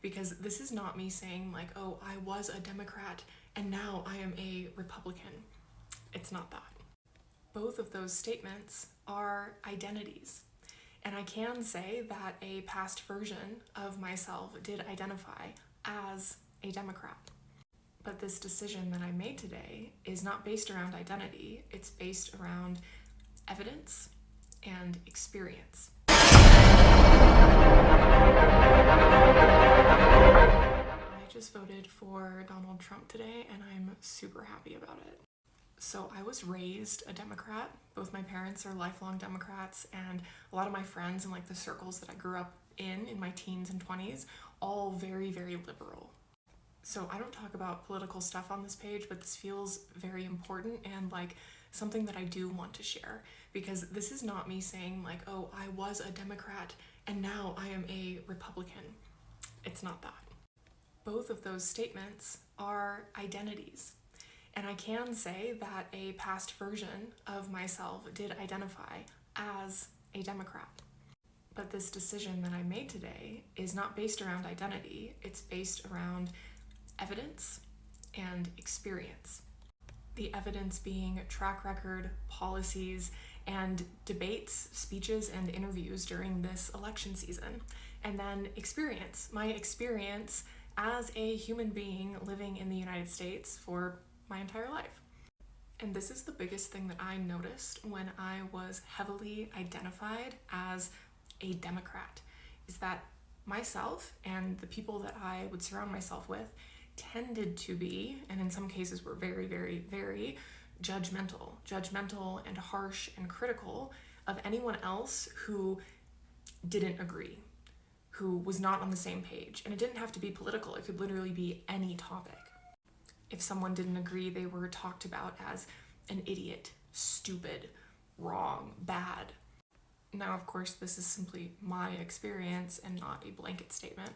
because this is not me saying like, oh, I was a Democrat and now I am a Republican. It's not that. Both of those statements are identities. And I can say that a past version of myself did identify as a Democrat. But this decision that I made today is not based around identity, it's based around evidence and experience. I just voted for Donald Trump today and I'm super happy about it. So I was raised a Democrat. Both my parents are lifelong Democrats, and a lot of my friends and like the circles that I grew up in my teens and 20s, all very, very liberal. So I don't talk about political stuff on this page, but this feels very important and like something that I do want to share, because this is not me saying like, oh, I was a Democrat and now I am a Republican. It's not that. Both of those statements are identities. And I can say that a past version of myself did identify as a Democrat. But this decision that I made today is not based around identity, it's based around evidence and experience. The evidence being track record, policies, and debates, speeches, and interviews during this election season. And then experience, my experience as a human being living in the United States for my entire life. And this is the biggest thing that I noticed when I was heavily identified as a Democrat, is that myself and the people that I would surround myself with tended to be, and in some cases were very, very, very judgmental and harsh and critical of anyone else who didn't agree, who was not on the same page. And it didn't have to be political, it could literally be any topic. If someone didn't agree, they were talked about as an idiot, stupid, wrong, bad. Now, of course, this is simply my experience and not a blanket statement.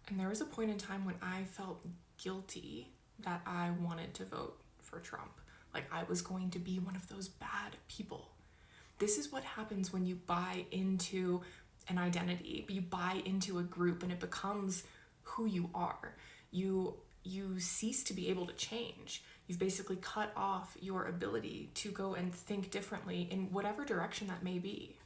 And there was a point in time when I felt guilty that I wanted to vote for Trump. Like I was going to be one of those bad people. This is what happens when you buy into an identity, you buy into a group and it becomes who you are. You cease to be able to change. You've basically cut off your ability to go and think differently in whatever direction that may be.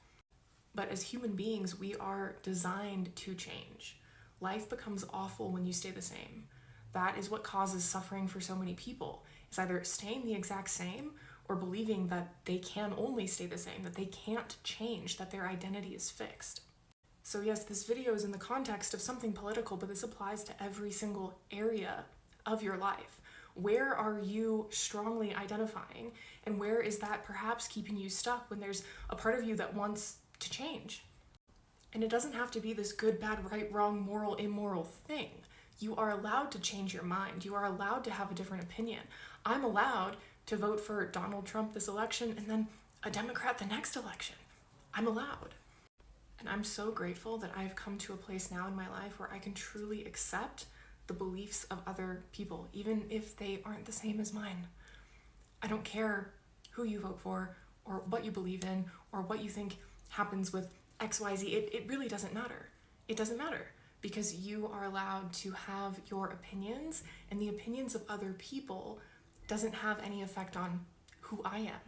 But as human beings, we are designed to change. Life becomes awful when you stay the same. That is what causes suffering for so many people. It's either staying the exact same or believing that they can only stay the same, that they can't change, that their identity is fixed. So yes, this video is in the context of something political, but this applies to every single area of your life. Where are you strongly identifying? And where is that perhaps keeping you stuck when there's a part of you that wants to change? And it doesn't have to be this good, bad, right, wrong, moral, immoral thing. You are allowed to change your mind. You are allowed to have a different opinion. I'm allowed to vote for Donald Trump this election and then a Democrat the next election. I'm allowed. And I'm so grateful that I've come to a place now in my life where I can truly accept the beliefs of other people, even if they aren't the same as mine. I don't care who you vote for or what you believe in or what you think happens with XYZ. It really doesn't matter. It doesn't matter because you are allowed to have your opinions, and the opinions of other people doesn't have any effect on who I am.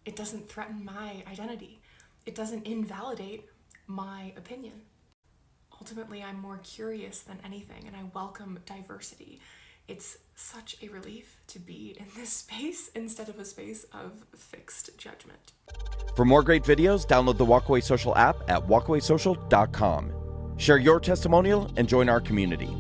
It doesn't threaten my identity. It doesn't invalidate my opinion. Ultimately, I'm more curious than anything, and I welcome diversity. It's such a relief to be in this space instead of a space of fixed judgment. For more great videos, download the Walkaway Social app at walkawaysocial.com. Share your testimonial and join our community.